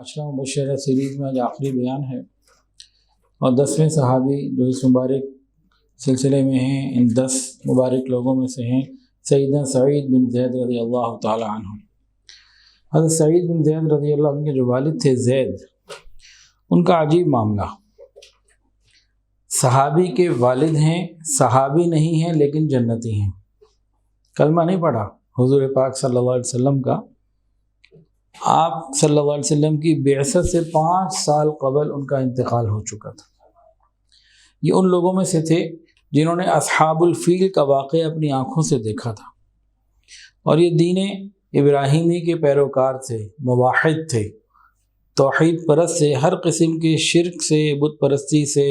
عشرہ مبشرہ series میں آج آخری بیان ہے اور 10ویں صحابی جو اس مبارک سلسلے میں ہیں، ان 10 مبارک لوگوں میں سے ہیں سیدنا سعید بن زید رضی اللہ تعالی عنہ۔ حضرت سعید بن زید رضی اللہ عنہ کے جو والد تھے زید، ان کا عجیب معاملہ، صحابی کے والد ہیں، صحابی نہیں ہیں لیکن جنتی ہیں۔ کلمہ نہیں پڑھا حضور پاک صلی اللہ علیہ وسلم کا، آپ صلی اللہ علیہ وسلم کی بعثت سے 5 سال قبل ان کا انتقال ہو چکا تھا۔ یہ ان لوگوں میں سے تھے جنہوں نے اصحاب الفیل کا واقعہ اپنی آنکھوں سے دیکھا تھا، اور یہ دین ابراہیمی کے پیروکار تھے، موحد تھے، توحید پرست سے، ہر قسم کے شرک سے، بت پرستی سے،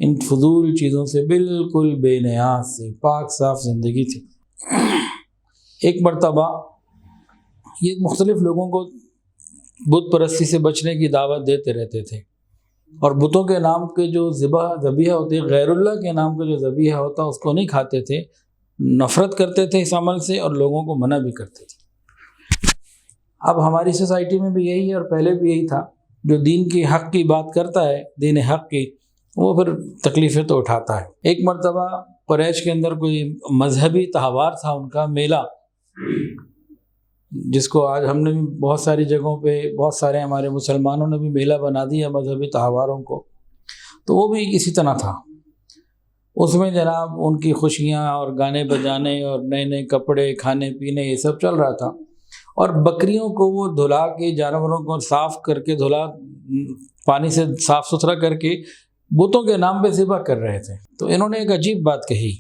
ان فضول چیزوں سے بالکل بے نیاز سے پاک صاف زندگی تھی۔ ایک مرتبہ یہ مختلف لوگوں کو بت پرستی سے بچنے کی دعوت دیتے رہتے تھے، اور بتوں کے نام کے جو ذبیحہ ہوتے، غیر اللہ کے نام کا جو ذبیحہ ہوتا اس کو نہیں کھاتے تھے، نفرت کرتے تھے اس عمل سے، اور لوگوں کو منع بھی کرتے تھے۔ اب ہماری سوسائٹی میں بھی یہی ہے، اور پہلے بھی یہی تھا، جو دین کی حق کی بات کرتا ہے، دین حق کی، وہ پھر تکلیفیں تو اٹھاتا ہے۔ ایک مرتبہ قریش کے اندر کوئی مذہبی تہوار تھا، ان کا میلہ، جس کو آج ہم نے بھی بہت ساری جگہوں پہ، بہت سارے ہمارے مسلمانوں نے بھی میلہ بنا دیا مذہبی تہواروں کو، تو وہ بھی اسی طرح تھا۔ اس میں جناب ان کی خوشیاں اور گانے بجانے اور نئے نئے کپڑے، کھانے پینے، یہ سب چل رہا تھا، اور بکریوں کو وہ دھلا کے، جانوروں کو صاف کر کے، پانی سے صاف ستھرا کر کے بتوں کے نام پہ ذبح کر رہے تھے۔ تو انہوں نے ایک عجیب بات کہی،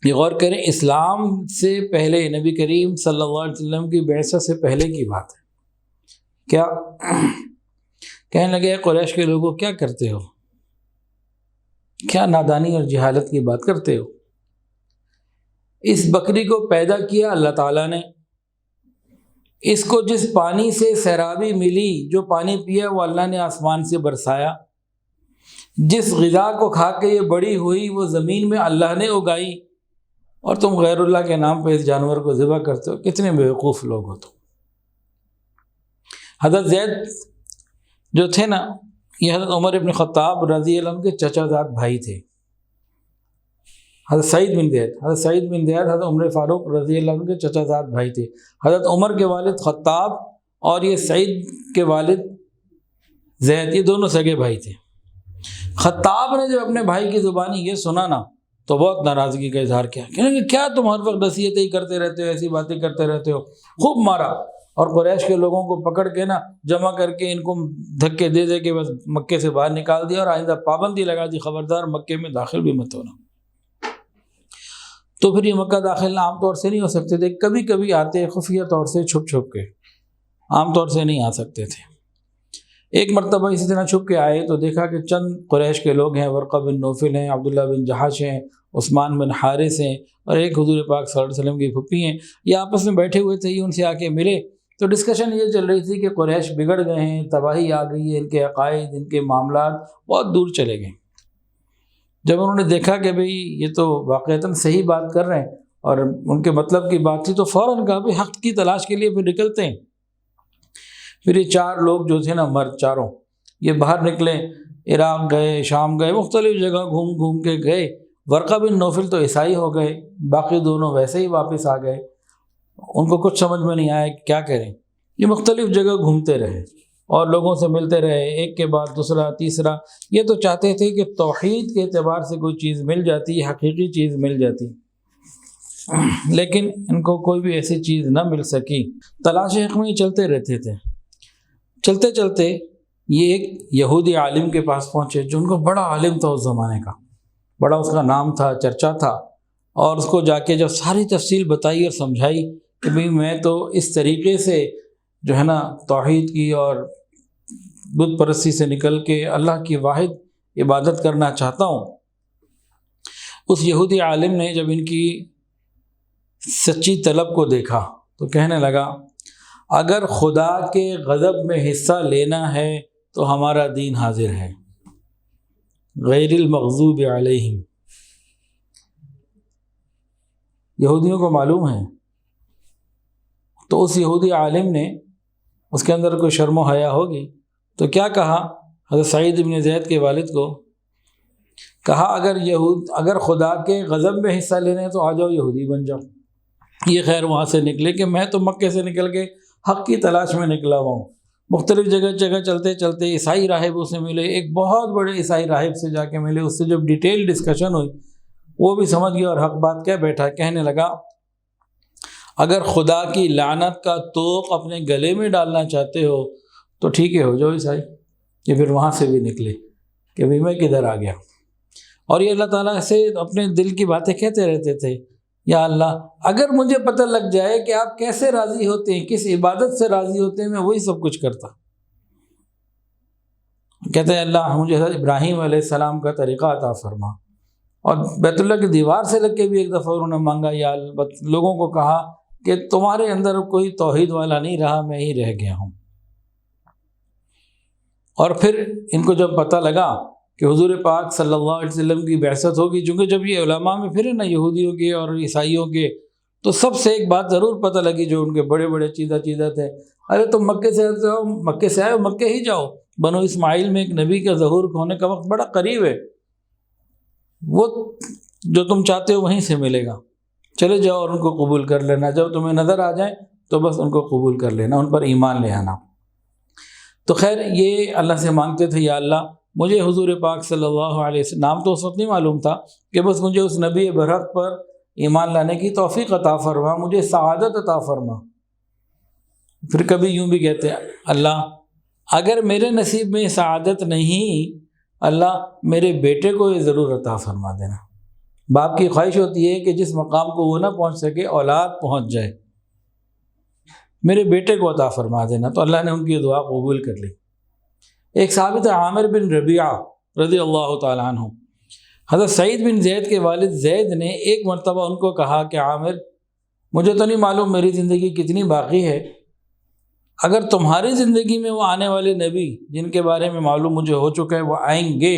یہ غور کریں، اسلام سے پہلے، نبی کریم صلی اللہ علیہ وسلم کی بعثت سے پہلے کی بات ہے۔ کیا کہنے لگے، قریش کے لوگوں کیا کرتے ہو؟ کیا نادانی اور جہالت کی بات کرتے ہو؟ اس بکری کو پیدا کیا اللہ تعالیٰ نے، اس کو جس پانی سے سیرابی ملی، جو پانی پیا وہ اللہ نے آسمان سے برسایا، جس غذا کو کھا کے یہ بڑی ہوئی وہ زمین میں اللہ نے اگائی، اور تم غیر اللہ کے نام پہ اس جانور کو ذبح کرتے ہو۔ کتنے بیوقوف لوگ ہو تم۔ حضرت زید جو تھے نا، یہ حضرت عمر ابن خطاب رضی اللہ عنہ کے چچا زاد بھائی تھے۔ حضرت سعید بن زید حضرت عمر فاروق رضی اللہ عنہ کے چچا زاد بھائی تھے۔ حضرت عمر کے والد خطاب اور یہ سعید کے والد زید، یہ دونوں سگے بھائی تھے۔ خطاب نے جب اپنے بھائی کی زبانی یہ سنا نا، تو بہت ناراضگی کا اظہار کیا، کہ کیا تم ہر وقت نصیحتیں ہی کرتے رہتے ہو، ایسی باتیں کرتے رہتے ہو۔ خوب مارا، اور قریش کے لوگوں کو پکڑ کے نا جمع کر کے ان کو دھکے دے دے کے بس مکے سے باہر نکال دیا، اور آئندہ پابندی لگا دی، خبردار مکے میں داخل بھی مت ہونا۔ تو پھر یہ مکہ داخل عام طور سے نہیں ہو سکتے تھے، کبھی کبھی آتے خفیہ طور سے، چھپ چھپ کے، عام طور سے نہیں آ سکتے تھے۔ ایک مرتبہ اسی طرح چھپ کے آئے تو دیکھا کہ چند قریش کے لوگ ہیں، ورقہ بن نوفل ہیں، عبداللہ بن جہش ہیں، عثمان بن حارث ہیں، اور ایک حضور پاک صلی اللہ علیہ وسلم کی پھپھی ہیں، یہ آپس میں بیٹھے ہوئے تھے، یہ ان سے آ کے ملے، تو ڈسکشن یہ چل رہی تھی کہ قریش بگڑ گئے ہیں، تباہی آ گئی ہے، ان کے عقائد، ان کے معاملات بہت دور چلے گئے۔ جب انہوں نے دیکھا کہ بھئی یہ تو واقعتاً صحیح بات کر رہے ہیں اور ان کے مطلب کی بات تھی، تو فوراً کہا بھی حق کی تلاش کے لیے پھر نکلتے ہیں۔ پھر یہ 4 لوگ جو تھے نا، مرد چاروں، یہ باہر نکلے، عراق گئے، شام گئے، مختلف جگہ گھوم گھوم کے گئے۔ ورقہ بن نوفل تو عیسائی ہو گئے، باقی دونوں ویسے ہی واپس آ گئے، ان کو کچھ سمجھ میں نہیں آیا کہ کیا کریں۔ یہ مختلف جگہ گھومتے رہے اور لوگوں سے ملتے رہے، ایک کے بعد دوسرا، تیسرا۔ یہ تو چاہتے تھے کہ توحید کے اعتبار سے کوئی چیز مل جاتی، حقیقی چیز مل جاتی، لیکن ان کو کوئی بھی ایسی چیز نہ مل سکی۔ تلاش حق میں چلتے رہتے تھے۔ چلتے چلتے یہ ایک یہودی عالم کے پاس پہنچے، جو ان کو بڑا عالم تھا اس زمانے کا، بڑا اس کا نام تھا، چرچا تھا، اور اس کو جا کے جب ساری تفصیل بتائی اور سمجھائی کہ بھئی میں تو اس طریقے سے جو ہے نا توحید کی اور بت پرستی سے نکل کے اللہ کی واحد عبادت کرنا چاہتا ہوں، اس یہودی عالم نے جب ان کی سچی طلب کو دیکھا تو کہنے لگا، اگر خدا کے غضب میں حصہ لینا ہے تو ہمارا دین حاضر ہے، غیر المغضوب علیہم۔ یہودیوں کو معلوم ہے، تو اس یہودی عالم نے اس کے اندر کوئی شرم و حیا ہوگی. تو کیا کہا حضرت سعید بن زید کے والد کو؟ کہا اگر خدا کے غضب میں حصہ لینے تو آ جاؤ یہودی بن جاؤ. یہ خیر وہاں سے نکلے کہ میں تو مکے سے نکل کے حق کی تلاش میں نکلا ہوا ہوں. مختلف جگہ چلتے چلتے عیسائی راہب سے ملے، ایک بہت بڑے عیسائی راہب سے جا کے ملے. اس سے جب ڈیٹیل ڈسکشن ہوئی وہ بھی سمجھ گیا اور حق بات کہہ بیٹھا. کہنے لگا اگر خدا کی لعنت کا توق اپنے گلے میں ڈالنا چاہتے ہو تو ٹھیک ہے ہو جاؤ عیسائی. یہ پھر وہاں سے بھی نکلے کہ بھی میں کدھر آ گیا. اور یہ اللہ تعالیٰ سے اپنے دل کی باتیں کہتے رہتے تھے، یا اللہ اگر مجھے پتہ لگ جائے کہ آپ کیسے راضی ہوتے ہیں، کس عبادت سے راضی ہوتے ہیں، میں وہی سب کچھ کرتا. کہتے ہیں اللہ مجھے حضرت ابراہیم علیہ السلام کا طریقہ عطا فرما. اور بیت اللہ کی دیوار سے لگ کے بھی ایک دفعہ انہوں نے مانگا، یا لوگوں کو کہا کہ تمہارے اندر کوئی توحید والا نہیں رہا، میں ہی رہ گیا ہوں. اور پھر ان کو جب پتہ لگا کہ حضور پاک صلی اللہ علیہ وسلم کی بعثت ہوگی، چونکہ جب یہ علماء میں پھرے نا یہودیوں کے اور عیسائیوں کے، تو سب سے ایک بات ضرور پتہ لگی جو ان کے بڑے بڑے چیدہ تھے، ارے تم مکے سے آئے ہو، مکے ہی جاؤ. بنو اسماعیل میں ایک نبی کا ظہور ہونے کا وقت بڑا قریب ہے، وہ جو تم چاہتے ہو وہیں سے ملے گا. چلے جاؤ اور ان کو قبول کر لینا. جب تمہیں نظر آ جائیں تو بس ان کو قبول کر لینا، ان پر ایمان لے آنا. تو خیر یہ اللہ سے مانگتے تھے، یا اللہ مجھے حضور پاک صلی اللہ علیہ وسلم، نام تو اس وقت نہیں معلوم تھا، کہ بس مجھے اس نبی برحق پر ایمان لانے کی توفیق عطا فرما، مجھے سعادت عطا فرما. پھر کبھی یوں بھی کہتے ہیں اللہ اگر میرے نصیب میں سعادت نہیں، اللہ میرے بیٹے کو یہ ضرور عطا فرما دینا. باپ کی خواہش ہوتی ہے کہ جس مقام کو وہ نہ پہنچ سکے اولاد پہنچ جائے، میرے بیٹے کو عطا فرما دینا. تو اللہ نے ان کی دعا قبول کر لی. ایک صحابی تھا عامر بن ربیعہ رضی اللہ تعالیٰ عنہ. حضرت سعید بن زید کے والد زید نے ایک مرتبہ ان کو کہا کہ عامر مجھے تو نہیں معلوم میری زندگی کتنی باقی ہے، اگر تمہاری زندگی میں وہ آنے والے نبی جن کے بارے میں معلوم مجھے ہو چکا ہے وہ آئیں گے،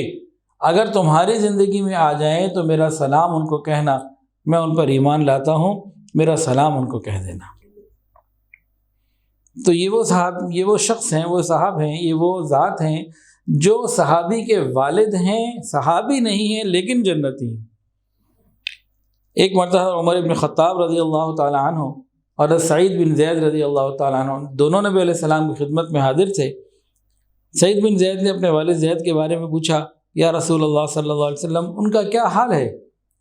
اگر تمہاری زندگی میں آ جائیں تو میرا سلام ان کو کہنا، میں ان پر ایمان لاتا ہوں، میرا سلام ان کو کہہ دینا. تو یہ وہ شخص ہیں، وہ صاحب ہیں، یہ وہ ذات ہیں جو صحابی کے والد ہیں، صحابی نہیں ہیں لیکن جنتی ہیں. ایک مرتبہ عمر بن خطاب رضی اللہ تعالیٰ عنہ اور سعید بن زید رضی اللہ تعالیٰ عنہ دونوں نبی علیہ السلام کی خدمت میں حاضر تھے. سعید بن زید نے اپنے والد زید کے بارے میں پوچھا، یا رسول اللہ صلی اللہ علیہ وسلم ان کا کیا حال ہے؟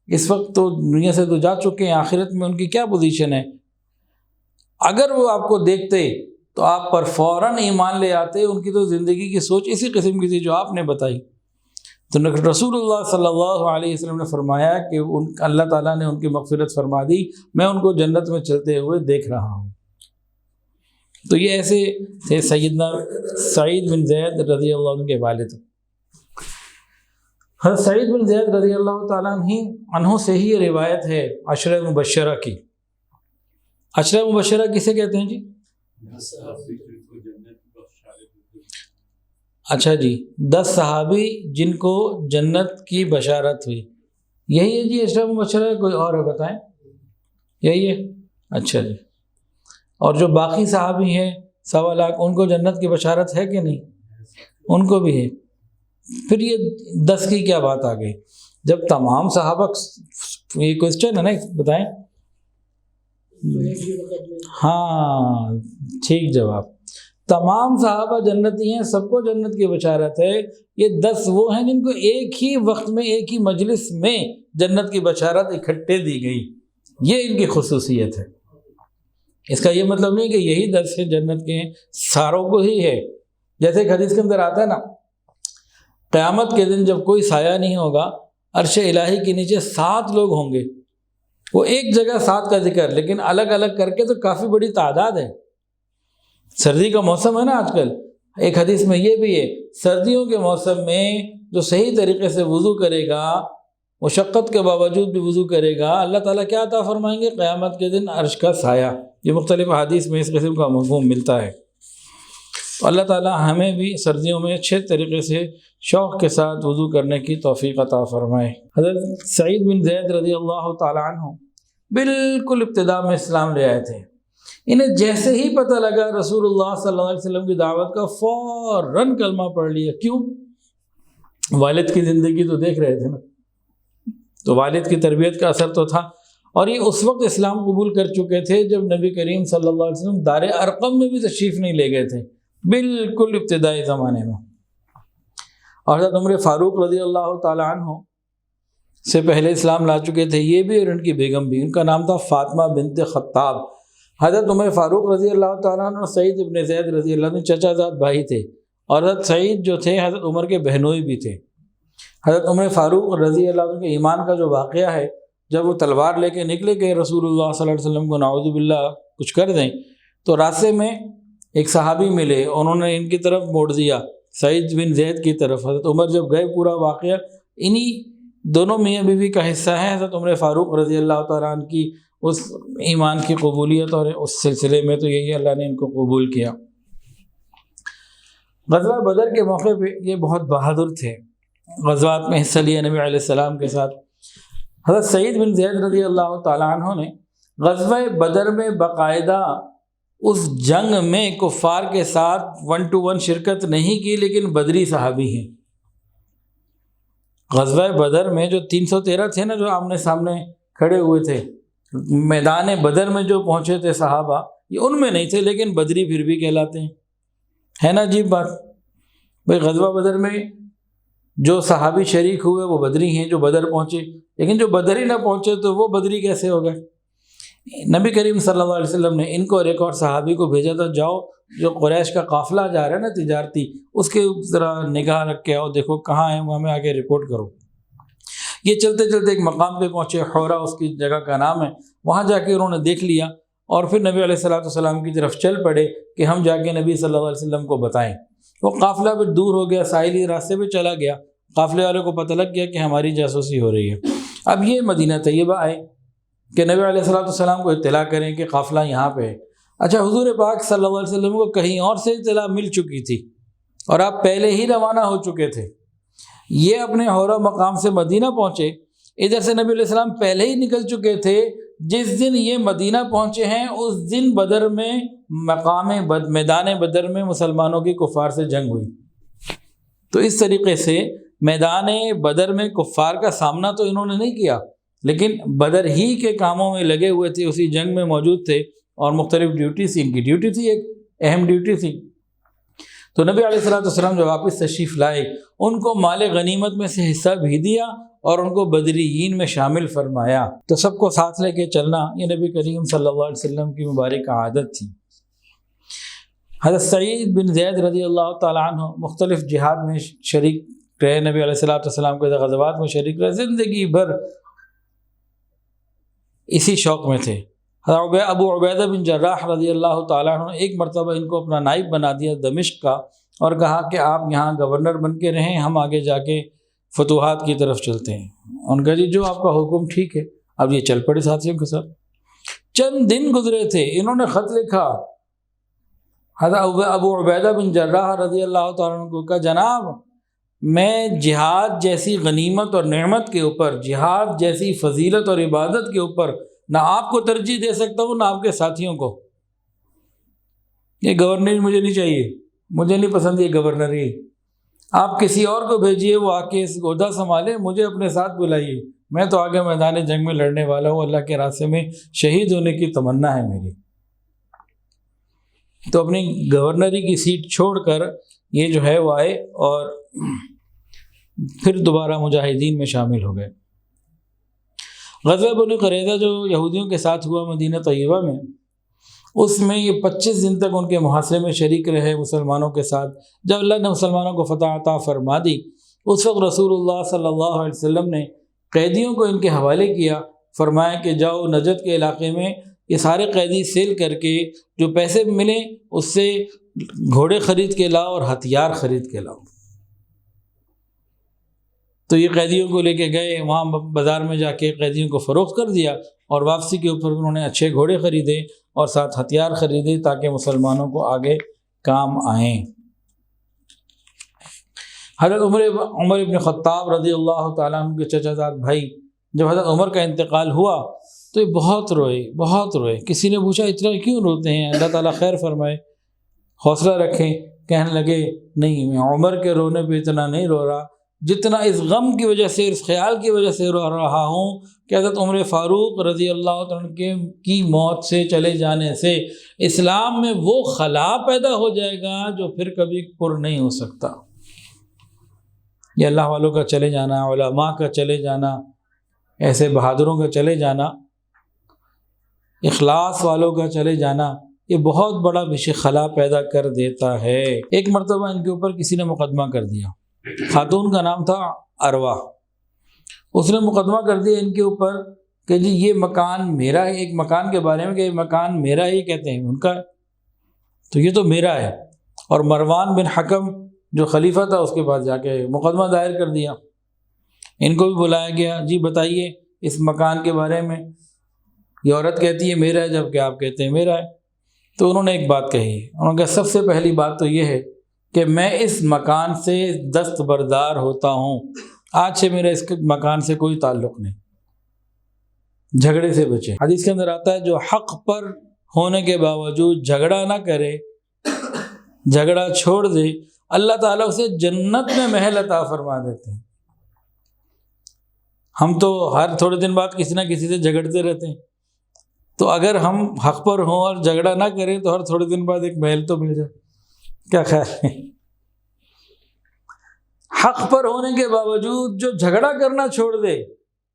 اس وقت تو دنیا سے تو جا چکے ہیں، آخرت میں ان کی کیا پوزیشن ہے؟ اگر وہ آپ کو دیکھتے تو آپ پر فوراً ایمان لے آتے. ان کی تو زندگی کی سوچ اسی قسم کی تھی جو آپ نے بتائی. تو رسول اللہ صلی اللہ علیہ وسلم نے فرمایا کہ اللہ تعالیٰ نے ان کی مغفرت فرما دی، میں ان کو جنت میں چلتے ہوئے دیکھ رہا ہوں. تو یہ ایسے تھے سیدنا سعید بن زید رضی اللہ عنہ کے والد. حضرت سعید بن زید رضی اللہ تعالیٰ عنہ سے ہی یہ روایت ہے عشرہ مبشرہ کی. عشرہ مبشرہ کسے کہتے ہیں جی؟ اچھا جی، 10 صحابی جن کو جنت کی بشارت ہوئی، یہی ہے جی عشرہ مبشرہ؟ کوئی اور ہے بتائیں؟ یہی ہے؟ اچھا جی. اور جو باقی صحابی ہیں 1.25 لاکھ، ان کو جنت کی بشارت ہے کہ نہیں؟ ان کو بھی ہے. پھر یہ 10 کی کیا بات آ گئی؟ جب تمام صحابہ، یہ کوشچن ہے نا، بتائیں. ہاں ٹھیک جواب. تمام صحابہ جنتی ہیں، سب کو جنت کی بشارت ہے. یہ 10 وہ ہیں جن کو ایک ہی وقت میں ایک ہی مجلس میں جنت کی بشارت اکٹھے دی گئی. یہ ان کی خصوصیت ہے. اس کا یہ مطلب نہیں کہ یہی 10 ہیں جنت کے ہیں، ساروں کو ہی ہے. جیسے ایک حدیث کے اندر آتا ہے نا، قیامت کے دن جب کوئی سایہ نہیں ہوگا، عرش الہی کے نیچے 7 لوگ ہوں گے. وہ ایک جگہ 7 کا ذکر، لیکن الگ الگ کر کے تو کافی بڑی تعداد ہے. سردی کا موسم ہے نا آج کل، ایک حدیث میں یہ بھی ہے سردیوں کے موسم میں جو صحیح طریقے سے وضو کرے گا، مشقت کے باوجود بھی وضو کرے گا، اللہ تعالیٰ کیا عطا فرمائیں گے؟ قیامت کے دن عرش کا سایہ. یہ مختلف حدیث میں اس قسم کا مفہوم ملتا ہے. تو اللہ تعالیٰ ہمیں بھی سردیوں میں اچھے طریقے سے شوق کے ساتھ وضو کرنے کی توفیق عطا فرمائے. حضرت سعید بن زید رضی اللہ تعالیٰ عنہ بالکل ابتدا میں اسلام لے آئے تھے. انہیں جیسے ہی پتہ لگا رسول اللہ صلی اللہ علیہ وسلم کی دعوت کا، فوراً کلمہ پڑھ لیا۔ کیوں؟ والد کی زندگی تو دیکھ رہے تھے نا، تو والد کی تربیت کا اثر تو تھا، اور یہ اس وقت اسلام قبول کر چکے تھے جب نبی کریم صلی اللہ علیہ وسلم دار ارقم میں بھی تشریف نہیں لے گئے تھے، بالکل ابتدائی زمانے میں۔ اور حضرت عمر فاروق رضی اللہ تعالیٰ عنہ سے پہلے اسلام لا چکے تھے، یہ بھی اور ان کی بیگم بھی، ان کا نام تھا فاطمہ بنت خطاب۔ حضرت عمر فاروق رضی اللہ تعالیٰ عنہ سعید ابن زید رضی اللہ عنہ چچا زاد بھائی تھے، اور حضرت سعید جو تھے حضرت عمر کے بہنوئی بھی تھے۔ حضرت عمر فاروق رضی اللہ عنہ کے ایمان کا جو واقعہ ہے، جب وہ تلوار لے کے نکلے کہ رسول اللہ صلی اللہ علیہ وسلم کو نعوذ باللہ کچھ کر دیں، تو راستے میں ایک صحابی ملے، انہوں نے ان کی طرف موڑ دیا، سعید بن زید کی طرف۔ حضرت عمر جب گئے، پورا واقعہ انہی دونوں میاں بیوی کا حصہ ہے، حضرت عمر فاروق رضی اللہ تعالیٰ عنہ کی اس ایمان کی قبولیت، اور اس سلسلے میں تو یہی اللہ نے ان کو قبول کیا۔ غزوہ بدر کے موقع پہ یہ بہت بہادر تھے، غزوات میں حصہ لیا نبی علیہ السلام کے ساتھ۔ حضرت سعید بن زید رضی اللہ تعالیٰ عنہ نے غزوہ بدر میں باقاعدہ اس جنگ میں کفار کے ساتھ 1 to 1 شرکت نہیں کی، لیکن بدری صحابی ہیں۔ غزوہ بدر میں جو 313 تھے نا، جو آمنے سامنے کھڑے ہوئے تھے، میدان بدر میں جو پہنچے تھے صحابہ، یہ ان میں نہیں تھے، لیکن بدری پھر بھی کہلاتے ہیں۔ ہے نا عجیب بات؟ بھائی غزوہ بدر میں جو صحابی شریک ہوئے وہ بدری ہیں جو بدر پہنچے، لیکن جو بدر ہی نہ پہنچے تو وہ بدری کیسے ہو گئے؟ نبی کریم صلی اللہ علیہ وسلم نے ان کو اور ایک اور صحابی کو بھیجا تھا، جاؤ جو قریش کا قافلہ جا رہا ہے نا تجارتی، اس کے ذرا نگاہ رکھ کے آؤ، دیکھو کہاں ہیں وہ، ہمیں آگے رپورٹ کرو۔ یہ چلتے چلتے ایک مقام پہ پہنچے، حورا اس کی جگہ کا نام ہے، وہاں جا کے انہوں نے دیکھ لیا، اور پھر نبی علیہ السلام کی طرف چل پڑے کہ ہم جا کے نبی صلی اللہ علیہ وسلم کو بتائیں۔ وہ قافلہ بھی دور ہو گیا، ساحلی راستے پہ چلا گیا، قافلے والے کو پتہ لگ گیا کہ ہماری جاسوسی ہو رہی ہے۔ اب یہ مدینہ طیبہ آئے کہ نبی علیہ السلام کو اطلاع کریں کہ قافلہ یہاں پہ ہے۔ اچھا، حضور پاک صلی اللہ علیہ وسلم کو کہیں اور سے اطلاع مل چکی تھی، اور آپ پہلے ہی روانہ ہو چکے تھے۔ یہ اپنے حورا مقام سے مدینہ پہنچے، ادھر سے نبی علیہ السلام پہلے ہی نکل چکے تھے۔ جس دن یہ مدینہ پہنچے ہیں اس دن بدر میں میدان بدر میں مسلمانوں کی کفار سے جنگ ہوئی۔ تو اس طریقے سے میدان بدر میں کفار کا سامنا تو انہوں نے نہیں کیا، لیکن بدر ہی کے کاموں میں لگے ہوئے تھے، اسی جنگ میں موجود تھے، اور مختلف ڈیوٹی تھی، ان کی ڈیوٹی تھی، ایک اہم ڈیوٹی تھی۔ تو نبی علیہ السلام جب واپس تشریف لائے، ان کو مال غنیمت میں سے حصہ بھی دیا اور ان کو بدریین میں شامل فرمایا۔ تو سب کو ساتھ لے کے چلنا یہ نبی کریم صلی اللہ علیہ وسلم کی مبارک عادت تھی۔ حضرت سعید بن زید رضی اللہ تعالیٰ عنہ مختلف جہاد میں شریک رہے، نبی علیہ السلام کے غزوات میں شریک رہے، زندگی بھر اسی شوق میں تھے۔ حضرت ابو عبیدہ بن جراح رضی اللہ تعالیٰ عنہ نے ایک مرتبہ ان کو اپنا نائب بنا دیا دمشق کا، اور کہا کہ آپ یہاں گورنر بن کے رہیں، ہم آگے جا کے فتوحات کی طرف چلتے ہیں۔ ان کا جی جو آپ کا حکم ٹھیک ہے۔ اب یہ چل پڑے ساتھیوں کے ساتھ۔ چند دن گزرے تھے، انہوں نے خط لکھا حضرت ابو عبیدہ بن جراح رضی اللہ تعالیٰ عنہ کو، کہا جناب میں جہاد جیسی غنیمت اور نعمت کے اوپر، جہاد جیسی فضیلت اور عبادت کے اوپر نہ آپ کو ترجیح دے سکتا ہوں نہ آپ کے ساتھیوں کو۔ یہ گورنر مجھے نہیں چاہیے، مجھے نہیں پسند یہ گورنری، آپ کسی اور کو بھیجیے، وہ آ کے اس عہدہ سنبھالے، مجھے اپنے ساتھ بلائیے، میں تو آگے میدان جنگ میں لڑنے والا ہوں، اللہ کے راستے میں شہید ہونے کی تمنا ہے میری۔ تو اپنی گورنری کی سیٹ چھوڑ کر یہ جو ہے وہ آئے اور پھر دوبارہ مجاہدین میں شامل ہو گئے۔ غزوہ بنو قریظہ جو یہودیوں کے ساتھ ہوا مدینہ طیبہ میں، اس میں یہ 25 دن تک ان کے محاصرے میں شریک رہے مسلمانوں کے ساتھ۔ جب اللہ نے مسلمانوں کو فتح عطا فرما دی، اس وقت رسول اللہ صلی اللہ علیہ وسلم نے قیدیوں کو ان کے حوالے کیا، فرمایا کہ جاؤ نجد کے علاقے میں یہ سارے قیدی سیل کر کے جو پیسے ملیں اس سے گھوڑے خرید کے لاؤ اور ہتھیار خرید کے لاؤ۔ تو یہ قیدیوں کو لے کے گئے، وہاں بازار میں جا کے قیدیوں کو فروخت کر دیا، اور واپسی کے اوپر انہوں نے اچھے گھوڑے خریدے اور ساتھ ہتھیار خریدے تاکہ مسلمانوں کو آگے کام آئیں۔ حضرت عمر ابن خطاب رضی اللہ تعالیٰ عنہ کے چچا زاد بھائی، جب حضرت عمر کا انتقال ہوا تو یہ بہت روئے. کسی نے پوچھا اتنا کیوں روتے ہیں؟ اللہ تعالیٰ خیر فرمائے، حوصلہ رکھیں. کہنے لگے نہیں، میں عمر کے رونے پہ اتنا نہیں رو رہا جتنا اس غم کی وجہ سے، اس خیال کی وجہ سے رو رہا ہوں کہ حضرت عمر فاروق رضی اللہ عنہ کی موت سے، چلے جانے سے اسلام میں وہ خلا پیدا ہو جائے گا جو پھر کبھی پر نہیں ہو سکتا. یہ اللہ والوں کا چلے جانا، علماء کا چلے جانا، ایسے بہادروں کا چلے جانا، اخلاص والوں کا چلے جانا، یہ بہت بڑا خلا پیدا کر دیتا ہے. ایک مرتبہ ان کے اوپر کسی نے مقدمہ کر دیا. خاتون کا نام تھا اروا. اس نے مقدمہ کر دیا ان کے اوپر کہ جی یہ مکان میرا ہے، ایک مکان کے بارے میں کہ یہ مکان میرا ہی کہتے ہیں ان کا، تو یہ تو میرا ہے. اور مروان بن حکم جو خلیفہ تھا اس کے پاس جا کے مقدمہ دائر کر دیا. ان کو بھی بلایا گیا، جی بتائیے اس مکان کے بارے میں. یہ عورت کہتی ہے میرا ہے جبکہ آپ کہتے ہیں میرا ہے. تو انہوں نے ایک بات کہی، انہوں نے کہا سب سے پہلی بات تو یہ ہے کہ میں اس مکان سے دستبردار ہوتا ہوں، آج سے میرا اس مکان سے کوئی تعلق نہیں، جھگڑے سے بچے. حدیث کے اندر آتا ہے جو حق پر ہونے کے باوجود جھگڑا نہ کرے، جھگڑا چھوڑ دے، اللہ تعالیٰ اسے جنت میں محل عطا فرما دیتے ہیں. ہم تو ہر تھوڑے دن بعد کسی نہ کسی سے جھگڑتے رہتے ہیں، تو اگر ہم حق پر ہوں اور جھگڑا نہ کریں تو ہر تھوڑے دن بعد ایک محل تو مل جائے. کیا خیال ہے؟ حق پر ہونے کے باوجود جو جھگڑا کرنا چھوڑ دے،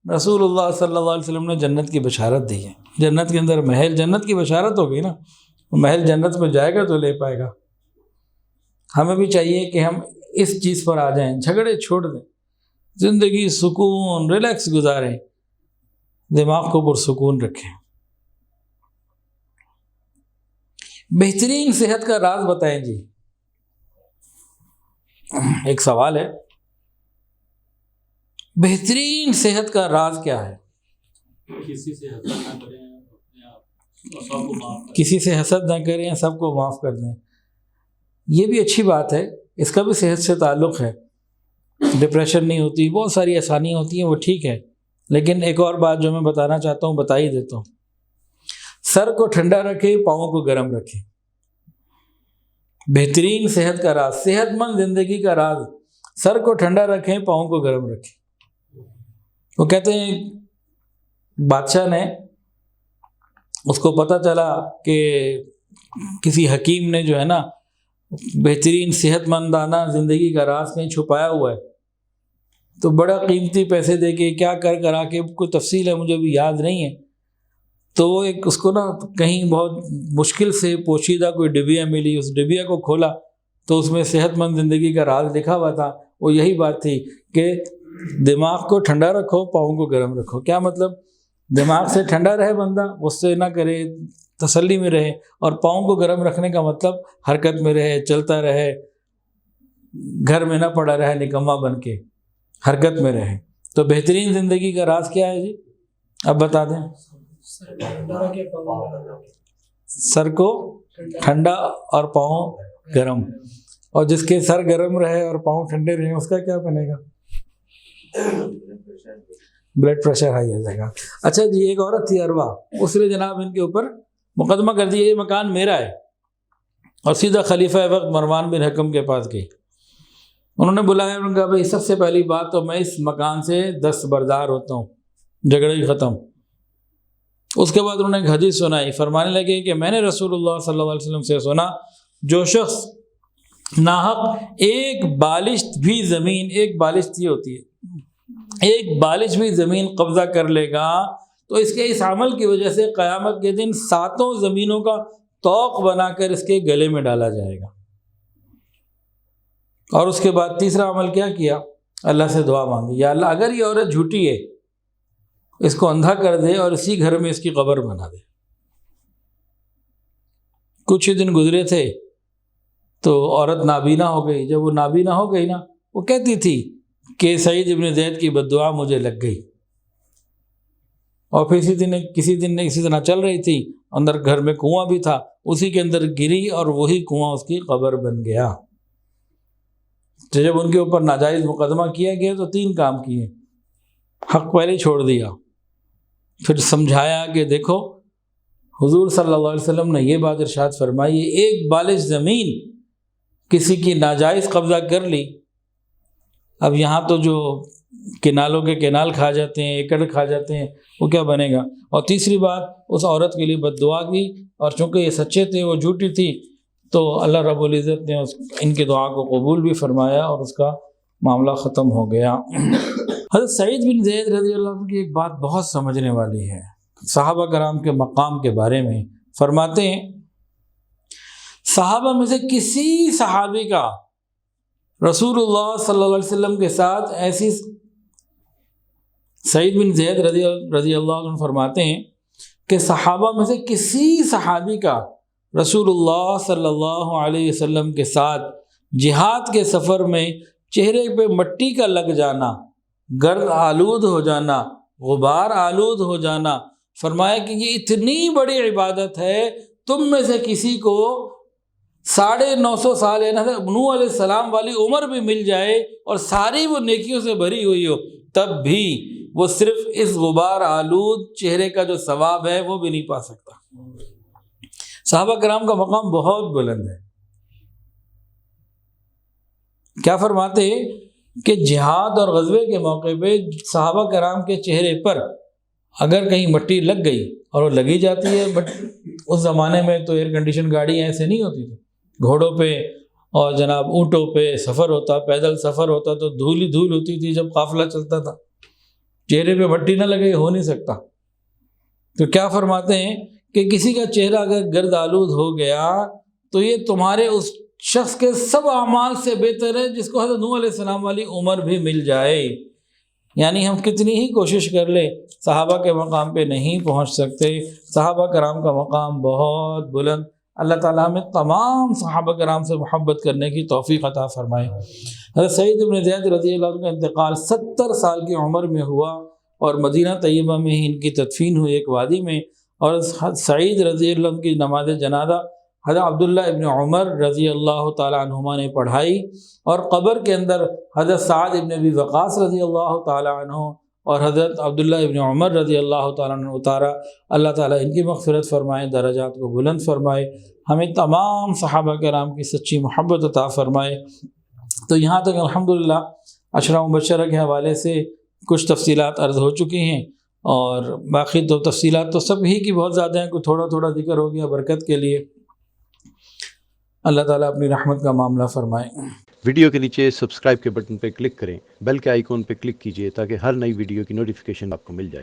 رسول اللہ صلی اللہ علیہ وسلم نے جنت کی بشارت دی ہے. جنت کے اندر محل، جنت کی بشارت ہو گئی نا، محل جنت میں جائے گا تو لے پائے گا. ہمیں بھی چاہیے کہ ہم اس چیز پر آ جائیں، جھگڑے چھوڑ دیں، زندگی سکون ریلیکس گزاریں، دماغ کو پرسکون رکھیں. بہترین صحت کا راز بتائیں جی. ایک سوال ہے، بہترین صحت کا راز کیا ہے؟ کسی سے حسد نہ کریں، سب کو معاف کر دیں. یہ بھی اچھی بات ہے، اس کا بھی صحت سے تعلق ہے. ڈپریشن نہیں ہوتی، بہت ساری آسانیاں ہوتی ہیں، وہ ٹھیک ہے. لیکن ایک اور بات جو میں بتانا چاہتا ہوں بتا ہی دیتا ہوں. سر کو ٹھنڈا رکھے، پاؤں کو گرم رکھے. بہترین صحت کا راز، صحت مند زندگی کا راز، سر کو ٹھنڈا رکھیں، پاؤں کو گرم رکھیں. وہ کہتے ہیں بادشاہ نے، اس کو پتہ چلا کہ کسی حکیم نے جو ہے نا بہترین صحت مندانہ زندگی کا راز کہیں چھپایا ہوا ہے، تو بڑا قیمتی پیسے دے کے کیا کرا کے، کوئی تفصیل ہے مجھے بھی یاد نہیں ہے، تو ایک اس کو نا کہیں بہت مشکل سے پوشیدہ کوئی ڈبیا ملی. اس ڈبیا کو کھولا تو اس میں صحت مند زندگی کا راز لکھا ہوا تھا. وہ یہی بات تھی کہ دماغ کو ٹھنڈا رکھو، پاؤں کو گرم رکھو. کیا مطلب؟ دماغ سے ٹھنڈا رہے بندہ، غصے نہ کرے، تسلی میں رہے. اور پاؤں کو گرم رکھنے کا مطلب حرکت میں رہے، چلتا رہے، گھر میں نہ پڑا رہے نکما بن کے، حرکت میں رہے. تو بہترین زندگی کا راز کیا ہے جی؟ اب بتا دیں. سر کو ٹھنڈا اور پاؤں گرم. اور جس کے سر گرم رہے اور پاؤں ٹھنڈے رہے اس کا کیا بنے گا؟ بلڈ پریشر ہائی ہو جائے گا. اچھا جی، ایک عورت تھی اروا، اس نے جناب ان کے اوپر مقدمہ کر دیا یہ مکان میرا ہے، اور سیدھا خلیفہ وقت مروان بن حکم کے پاس گئی. انہوں نے بلایا، انہوں نے کہا بھائی سب سے پہلی بات تو میں اس مکان سے دستبردار ہوتا ہوں، جھگڑا ہی ختم. اس کے بعد انہوں نے ایک حدیث سنائی، فرمانے لگے کہ میں نے رسول اللہ صلی اللہ علیہ وسلم سے سنا، جو شخص ناحق ایک بالشت بھی زمین، ایک بالشت یہ ہوتی ہے، ایک بالش بھی زمین قبضہ کر لے گا تو اس کے اس عمل کی وجہ سے قیامت کے دن 7 زمینوں کا طوق بنا کر اس کے گلے میں ڈالا جائے گا. اور اس کے بعد تیسرا عمل کیا کیا؟ اللہ سے دعا مانگی، یا اللہ اگر یہ عورت جھوٹی ہے اس کو اندھا کر دے اور اسی گھر میں اس کی قبر بنا دے. کچھ ہی دن گزرے تھے تو عورت نابینا ہو گئی. جب وہ نابینا ہو گئی نا، وہ کہتی تھی کہ سعید ابن زید کی بددعا مجھے لگ گئی. اور پھر کسی دن اسی طرح چل رہی تھی، اندر گھر میں کنواں بھی تھا، اسی کے اندر گری اور وہی کنواں اس کی قبر بن گیا. تو جب ان کے اوپر ناجائز مقدمہ کیا گیا تو 3 کام کیے. حق پہلے چھوڑ دیا، پھر سمجھایا کہ دیکھو حضور صلی اللہ علیہ وسلم نے یہ بات ارشاد فرمائی، ایک بالش زمین کسی کی ناجائز قبضہ کر لی، اب یہاں تو جو کنالوں کے کنال کھا جاتے ہیں، ایکڑ کھا جاتے ہیں، وہ کیا بنے گا؟ اور تیسری بات، اس عورت کے لیے بد دعا کی، اور چونکہ یہ سچے تھے وہ جھوٹی تھی، تو اللہ رب العزت نے ان کی دعا کو قبول بھی فرمایا اور اس کا معاملہ ختم ہو گیا۔ حضرت سعید بن زید رضی اللہ عنہ کی ایک بات بہت سمجھنے والی ہے صحابہ کرام کے مقام کے بارے میں۔ فرماتے ہیں صحابہ میں سے کسی صحابی کا رسول اللہ صلی اللہ علیہ وسلم کے ساتھ ایسی، سعید بن زید رضی اللہ عنہ فرماتے ہیں کہ صحابہ میں سے کسی صحابی کا رسول اللہ صلی اللہ علیہ وسلم کے ساتھ جہاد کے سفر میں چہرے پہ مٹی کا لگ جانا، گرد آلود ہو جانا، غبار آلود ہو جانا، فرمایا کہ یہ اتنی بڑی عبادت ہے، تم میں سے کسی کو 950 سال نوح علیہ السلام والی عمر بھی مل جائے اور ساری وہ نیکیوں سے بھری ہوئی ہو، تب بھی وہ صرف اس غبار آلود چہرے کا جو ثواب ہے وہ بھی نہیں پا سکتا۔ صحابہ کرام کا مقام بہت بلند ہے۔ کیا فرماتے کہ جہاد اور غزوے کے موقع پہ صحابہ کرام کے چہرے پر اگر کہیں مٹی لگ گئی، اور وہ لگی جاتی ہے، بٹ اس زمانے میں تو ایئر کنڈیشن گاڑیاں ایسے نہیں ہوتی تھی، گھوڑوں پہ اور جناب اونٹوں پہ سفر ہوتا، پیدل سفر ہوتا، تو دھول ہی دھول ہوتی تھی جب قافلہ چلتا تھا، چہرے پہ مٹی نہ لگے ہو نہیں سکتا۔ تو کیا فرماتے ہیں کہ کسی کا چہرہ اگر گرد آلود ہو گیا تو یہ تمہارے اس شخص کے سب اعمال سے بہتر ہے جس کو حضرت نوح علیہ السلام والی عمر بھی مل جائے۔ یعنی ہم کتنی ہی کوشش کر لیں صحابہ کے مقام پہ نہیں پہنچ سکتے۔ صحابہ کرام کا مقام بہت بلند، اللہ تعالیٰ ہمیں تمام صحابہ کرام سے محبت کرنے کی توفیق عطا فرمائے۔ حضرت سعید بن زید رضی اللہ عنہ کا انتقال 70 سال کی عمر میں ہوا، اور مدینہ طیبہ میں ہی ان کی تدفین ہوئی ایک وادی میں، اور سعید رضی اللہ عنہ کی نماز جنازہ حضرت عبداللہ ابن عمر رضی اللہ تعالیٰ عنہما نے پڑھائی، اور قبر کے اندر حضرت سعد ابن ابی وقاص رضی اللہ تعالیٰ عنہ اور حضرت عبداللہ ابن عمر رضی اللہ تعالیٰ عنہ اتارا۔ اللہ تعالیٰ ان کی مغفرت فرمائے، درجات کو بلند فرمائے، ہمیں تمام صحابہ کرام کی سچی محبت عطا فرمائے۔ تو یہاں تک الحمدللہ عشرہ مبشرہ کے حوالے سے کچھ تفصیلات عرض ہو چکی ہیں، اور باقی تو تفصیلات تو سب ہی کی بہت زیادہ ہیں، کوئی تھوڑا تھوڑا ذکر ہو گیا برکت کے لیے۔ اللہ تعالیٰ اپنی رحمت کا معاملہ فرمائے۔ ویڈیو کے نیچے سبسکرائب کے بٹن پہ کلک کریں، بیل کے آئیکن پہ کلک کیجئے تاکہ ہر نئی ویڈیو کی نوٹیفیکیشن آپ کو مل جائے۔